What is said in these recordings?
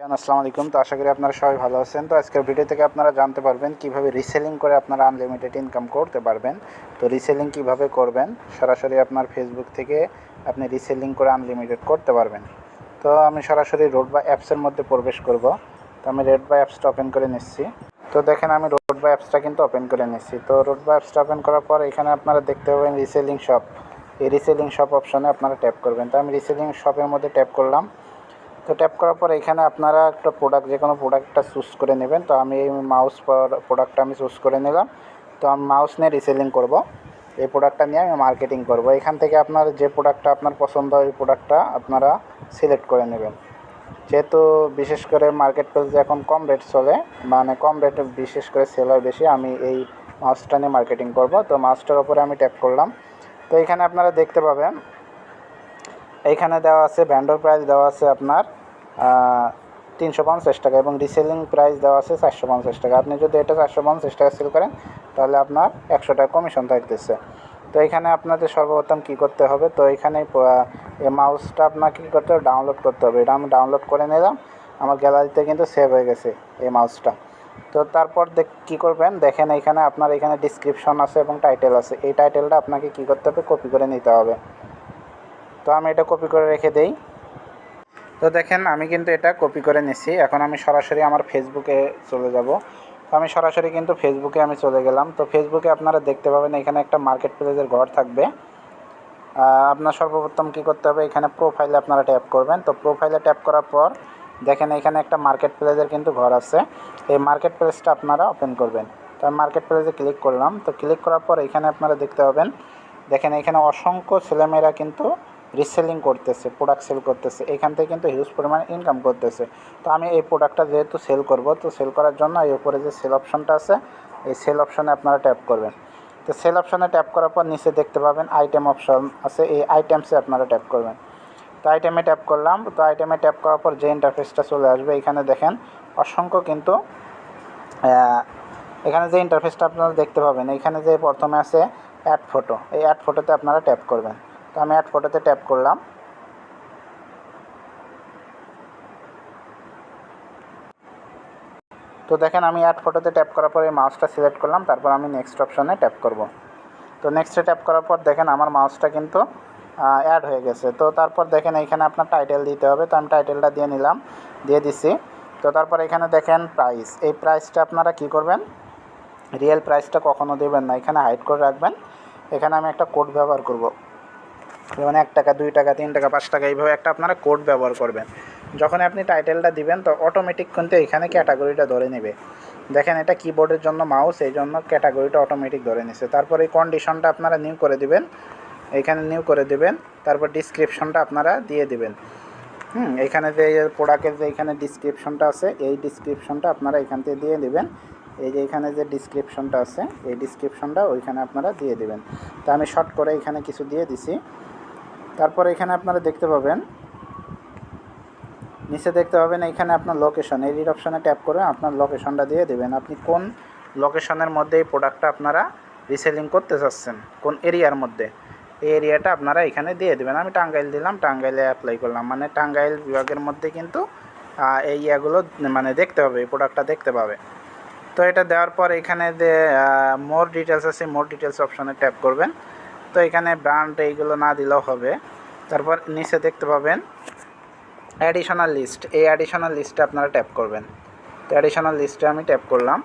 আসসালামু আলাইকুম। তো আশা করি আপনারা সবাই ভালো আছেন। তো আজকের ভিডিও থেকে আপনারা জানতে পারবেন কিভাবে রিসেলিং করে আপনারা আনলিমিটেড ইনকাম করতে পারবেন। তো রিসেলিং কিভাবে করবেন, সরাসরি আপনার ফেসবুক থেকে আপনি রিসেলিং করে আনলিমিটেড করতে পারবেন। তো আমি সরাসরি রোডবা অ্যাপসের মধ্যে প্রবেশ করব। তো আমি রোডবা অ্যাপসটা ওপেন করে নিচ্ছি। তো দেখেন আমি রোডবা অ্যাপসটা কিন্তু ওপেন করে নিচ্ছি। তো রোডবা অ্যাপসটা ওপেন করার পর এখানে আপনারা দেখতে পাবেন রিসেলিং শপ। এই রিসেলিং শপ অপশনে আপনারা ট্যাপ করবেন। তো আমি রিসেলিং শপের মধ্যে ট্যাপ করলাম। তো ট্যাপ করার পর এখানে আপনারা একটা প্রোডাক্ট, যে কোনো প্রোডাক্টটা চুজ করে নেবেন। তো আমি এই মাউস প্রোডাক্টটা আমি চুজ করে নিলাম। তো আমি মাউস নিয়ে রিসেলিং করব। এই প্রোডাক্টটা নিয়ে আমি মার্কেটিং করব। এখান থেকে আপনার যে প্রোডাক্টটা আপনার পছন্দ হয় ওই প্রোডাক্টটা আপনারা সিলেক্ট করে নেবেন। যেহেতু বিশেষ করে মার্কেট প্লেসে এখন কম রেট চলে, মানে কম রেটে বিশেষ করে সেল হয় বেশি, আমি এই মাউসটা নিয়ে মার্কেটিং করব। তো মাউসটার উপরে আমি ট্যাপ করলাম। তো এখানে আপনারা দেখতে পাবেন এইখানে দেওয়া আছে ভ্যান্ডর প্রাইস দেওয়া আছে আপনার 350 টাকা এবং রিসেলিং প্রাইস দেওয়া আছে 450 টাকা। আপনি যদি এটা 450 টাকা সেল করেন তাহলে আপনার 100 টাকা কমিশন থাকতেছে। তো এখানে আপনাদের সর্বপ্রথম কী করতে হবে, তো এখানে এই মাউসটা আপনাকে কী করতে হবে, ডাউনলোড করতে হবে। এটা আমি ডাউনলোড করে নিলাম, আমার গ্যালারিতে কিন্তু সেভ হয়ে গেছে এই মাউসটা। তো তারপর কী করবেন, দেখেন এখানে আপনার এখানে ডিসক্রিপশন আছে এবং টাইটেল আছে। এই টাইটেলটা আপনাকে কী করতে হবে, কপি করে নিতে হবে। তো আমি এটা কপি করে রেখে দেই। তো দেখেন আমি কিন্তু এটা কপি করে নিচ্ছি। এখন আমি সরাসরি আমার ফেসবুকে চলে যাব। তো আমি সরাসরি কিন্তু ফেসবুকে আমি চলে গেলাম। তো ফেসবুকে আপনারা দেখতে পাবেন এখানে একটা মার্কেট প্লেসের ঘর থাকবে। আপনার সর্বপ্রথম কী করতে হবে, এখানে প্রোফাইলে আপনারা ট্যাপ করবেন। তো প্রোফাইলে ট্যাপ করার পর দেখেন এখানে একটা মার্কেট প্লেসের কিন্তু ঘর আছে। এই মার্কেট প্লেসটা আপনারা ওপেন করবেন। তো আমি মার্কেট প্লেসে ক্লিক করলাম। তো ক্লিক করার পর এখানে আপনারা দেখতে পাবেন, দেখেন এখানে অসংখ্য ছেলেমেয়েরা কিন্তু রিসেলিং করতেছে, প্রোডাক্ট সেল করতেছে। এখান থেকে কিন্তু হিউজ পরিমাণে ইনকাম করতেছে। তো আমি এই প্রোডাক্টটা যেহেতু সেল করব, তো সেল করার জন্য এই উপরে যে সেল অপশনটা আছে এই সেল অপশনে আপনারা ট্যাপ করবেন। তো সেল অপশনে ট্যাপ করার পর নিচে দেখতে পাবেন আইটেম অপশন আছে, এই আইটেমসে আপনারা ট্যাপ করবেন। তো আইটেমে ট্যাপ করলাম। তো আইটেমে ট্যাপ করার পর যে ইন্টারফেসটা চলে আসবে, এখানে দেখেন অসংখ্য কিন্তু এখানে যে ইন্টারফেসটা আপনারা দেখতে পাবেন, এখানে যে প্রথমে আছে অ্যাড ফটো, এই অ্যাড ফটোতে আপনারা ট্যাপ করবেন। তো আমি অ্যাড ফটোতে ট্যাপ করলাম। তো দেখেন আমি অ্যাড ফটোতে ট্যাপ করার পর এই মাউসটা সিলেক্ট করলাম, তারপর আমি নেক্সট অপশনে ট্যাপ করব। তো নেক্সটে ট্যাপ করার পর দেখেন আমার মাউসটা কিন্তু অ্যাড হয়ে গেছে। তো তারপর দেখেন এখানে আপনার টাইটেল দিতে হবে। তো আমি টাইটেলটা দিয়ে দিচ্ছি। তো তারপর এখানে দেখেন প্রাইস, এই প্রাইসটা আপনারা কি করবেন, রিয়েল প্রাইসটা কখনো দেবেন না, এখানে হাইড করে রাখবেন। এখানে আমি একটা কোড ব্যবহার করব, যেমন 1 টাকা, 2 টাকা, 3 টাকা, 5 টাকা, এইভাবে একটা আপনারা কোড ব্যবহার করবেন। যখন আপনি টাইটেলটা দিবেন তো অটোমেটিক কিন্তু এখানে ক্যাটাগরিটা ধরে নেবে। দেখেন এটা কিবোর্ডের জন্য মাউস, এই জন্য ক্যাটাগরিটা অটোমেটিক ধরে নিছে। তারপর এই কন্ডিশনটা আপনারা নিউ করে দিবেন, এইখানে নিউ করে দিবেন। তারপর ডিসক্রিপশনটা আপনারা দিয়ে দিবেন। এখানে যে প্রোডাক্টের যে এখানে ডিসক্রিপশনটা আছে, এই ডিসক্রিপশনটা আপনারা এখান থেকে দিয়ে দিবেন। এই যে এখানে যে ডিসক্রিপশনটা আছে এই ডিসক্রিপশনটা ওইখানে আপনারা দিয়ে দিবেন। তো আমি শর্ট করে এখানে কিছু দিয়ে দিছি। তারপর এখানে আপনারা দেখতে পাবেন, নিচে দেখতে পাবেন এখানে আপনার লোকেশন, এডিট অপশনে ট্যাপ করে আপনার লোকেশনটা দিয়ে দেবেন। আপনি কোন লোকেশনের মধ্যে এই প্রোডাক্টটা আপনারা রিসেলিং করতে চাচ্ছেন, কোন এরিয়ার মধ্যে, এই এরিয়াটা আপনারা এখানে দিয়ে দেবেন। আমি টাঙ্গাইল দিলাম, টাঙ্গাইলে অ্যাপ্লাই করলাম, মানে টাঙ্গাইল বিভাগের মধ্যে কিন্তু এই ইয়াগুলো মানে দেখতে পাবে, এই প্রোডাক্টটা দেখতে পাবে। তো এটা দেওয়ার পর এখানে যে মোর ডিটেলস আছে, মোর ডিটেলস অপশনে ট্যাপ করবেন। তো এখানে ব্র্যান্ড এইগুলো না দিলেও হবে। তারপর নিচে দেখতে পাবেন অ্যাডিশনাল লিস্ট, এই অ্যাডিশনাল লিস্টে আপনারা ট্যাপ করবেন। তো অ্যাডিশনাল লিস্টে আমি ট্যাপ করলাম।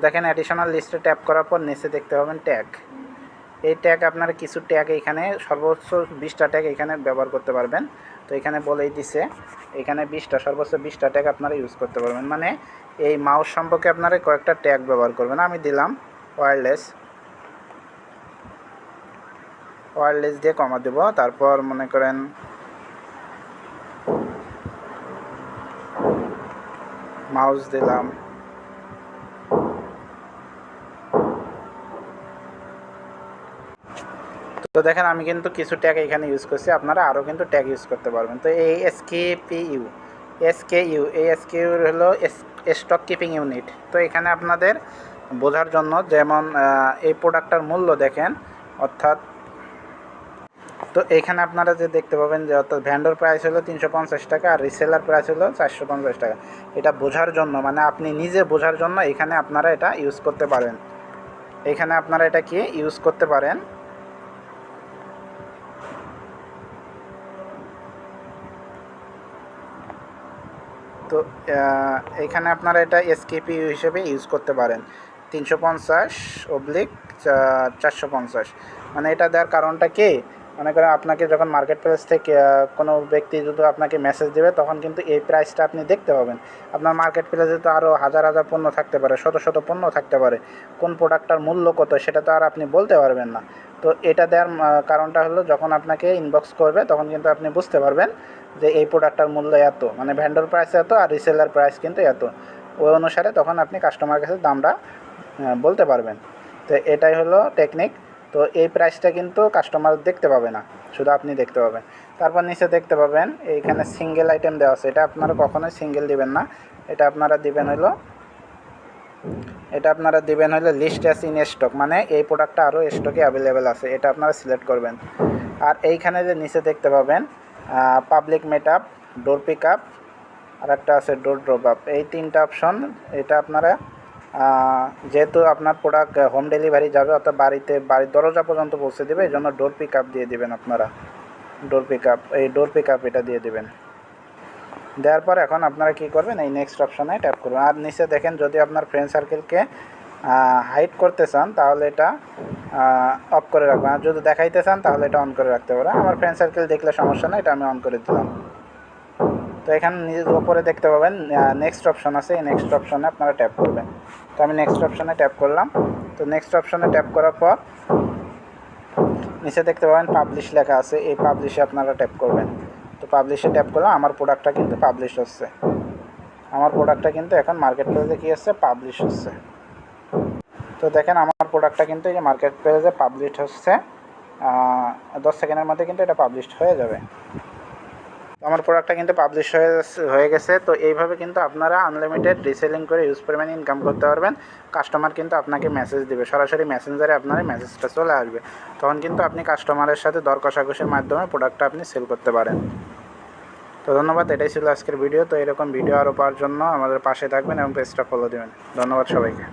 দেখেন অ্যাডিশনাল লিস্টে ট্যাপ করার পর নিচে দেখতে পাবেন ট্যাগ, এই ট্যাগ আপনারা কিছু ট্যাগ এখানে সর্বোচ্চ 20টা ট্যাগ এখানে ব্যবহার করতে পারবেন। তো এখানে বলেই দিছে এখানে 20টা, সর্বোচ্চ 20টা ট্যাগ আপনারা ইউজ করতে পারবেন। মানে এই মাউস সম্পর্কে আপনারা কয়েকটা ট্যাগ ব্যবহার করবেন। আমি দিলাম ওয়্যারলেস দিয়ে কমা দেব। তারপর মনে করেন মাউস দিলাম। তো দেখেন আমি কিন্তু কিছু ট্যাগ এখানে ইউজ করছি, আপনারা আরও কিন্তু ট্যাগ ইউজ করতে পারবেন। তো এই এসকেইউ এই এসকেইউ হলো স্টক কিপিং ইউনিট। তো এখানে আপনাদের বোঝার জন্য, যেমন এই প্রোডাক্টটার মূল্য দেখেন, অর্থাৎ তো এইখানে আপনারা যে দেখতে পাবেন যে অর্থাৎ ভ্যান্ডর প্রাইস হলো 350 টাকা আর রিসেলার প্রাইস হলো 450 টাকা। এটা বোঝার জন্য, মানে আপনি নিজে বোঝার জন্য এখানে আপনারা এটা ইউজ করতে পারেন। এখানে আপনারা এটা কি ইউজ করতে পারেন। তো এখানে আপনারা এটা এসকেপি হিসেবে ইউজ করতে পারেন 350/450, মানে এটা দেওয়ার কারণটা কি, মনে করেন আপনাকে যখন মার্কেট প্লেস থেকে কোনো ব্যক্তি যদি আপনাকে মেসেজ দেবে তখন কিন্তু এই প্রাইসটা আপনি দেখতে পাবেন। আপনার মার্কেট প্লেসে তো আরও হাজার হাজার পণ্য থাকতে পারে, শত শত পণ্য থাকতে পারে, কোন প্রোডাক্টটার মূল্য কত সেটা তো আর আপনি বলতে পারবেন না। তো এটা দেওয়ার কারণটা হলো যখন আপনাকে ইনবক্স করবে তখন কিন্তু আপনি বুঝতে পারবেন যে এই প্রোডাক্টটার মূল্য এত, মানে ভ্যান্ডর প্রাইস এত আর রিসেলার প্রাইস কিন্তু এত, ওই অনুসারে তখন আপনি কাস্টমার কাছে দামটা বলতে পারবেন। তো এটাই হলো টেকনিক। তো এই প্রাইসটা কিন্তু কাস্টমার দেখতে পাবে না, শুধু আপনি দেখতে পাবেন। তারপর নিচে দেখতে পাবেন এইখানে সিঙ্গেল আইটেম দেওয়া আছে, এটা আপনারা কখনোই সিঙ্গেল দিবেন না, এটা আপনারা দিবেন হলো লিস্ট অ্যাজ ইন স্টক, মানে এই প্রোডাক্টটা আরও স্টকে অ্যাভেলেবেল আছে, এটা আপনারা সিলেক্ট করবেন। আর এইখানে যে নিচে দেখতে পাবেন পাবলিক মেটআপ, ডোর পিক আপ, আর একটা আছে ডোর ড্রপ আপ, এই তিনটা অপশন এটা আপনারা যেহেতু আপনার প্রোডাক্ট হোম ডেলিভারি যাবে অর্থাৎ বাড়ির দরজা পর্যন্ত পৌঁছে দেবে, এই জন্য ডোর পিক আপ দিয়ে দেবেন আপনারা। ডোর পিক আপ এটা দিয়ে দেবেন। দেওয়ার পর এখন আপনারা কী করবেন, এই নেক্সট অপশানে ট্যাপ করবেন। আর নিচে দেখেন যদি আপনার ফ্রেন্ড সার্কেলকে হাইড করতে চান তাহলে এটা অফ করে রাখবেন, আর যদি দেখাইতে চান তাহলে এটা অন করে রাখতে পারেন। আমার ফ্রেন্ড সার্কেল দেখলে সমস্যা নেই, এটা আমি অন করে দিলাম। তো এখানে নিজের উপরে দেখতে পাবেন নেক্সট অপশন আছে, এই নেক্সট অপশনে আপনারা ট্যাপ করবেন। তো আমি নেক্সট অপশনে ট্যাপ করলাম। তো নেক্সট অপশনে ট্যাপ করার পর নিচে দেখতে পাবেন পাবলিশ লেখা আছে, এই পাবলিশে আপনারা ট্যাপ করবেন। তো পাবলিশে ট্যাপ করলাম, আমার প্রোডাক্টটা কিন্তু পাবলিশ হচ্ছে, আমার প্রোডাক্টটা কিন্তু এখন মার্কেট প্লেসে কী হচ্ছে, পাবলিশ হচ্ছে। তো দেখেন আমার প্রোডাক্টটা কিন্তু এই যে মার্কেট প্লেসে পাবলিশ হচ্ছে, 10 সেকেন্ডের মধ্যে কিন্তু এটা পাবলিশড হয়ে যাবে। আমার প্রোডাক্টটা কিন্তু পাবলিশ হয়ে গেছে। তো এইভাবে কিন্তু আপনারা আনলিমিটেড রিসেলিং করে ইউজ পরিমাণে ইনকাম করতে পারবেন। কাস্টমার কিন্তু আপনাকে মেসেজ দেবে, সরাসরি মেসেঞ্জারে আপনার মেসেজটা চলে আসবে, তখন কিন্তু আপনি কাস্টমারের সাথে দর কষাকষির মাধ্যমে প্রোডাক্টটা আপনি সেল করতে পারেন। তো ধন্যবাদ, এটাই ছিল আজকের ভিডিও। তো এরকম ভিডিও আরও পাওয়ার জন্য আমাদের পাশে থাকবেন এবং পেজটা ফলো দেবেন। ধন্যবাদ সবাইকে।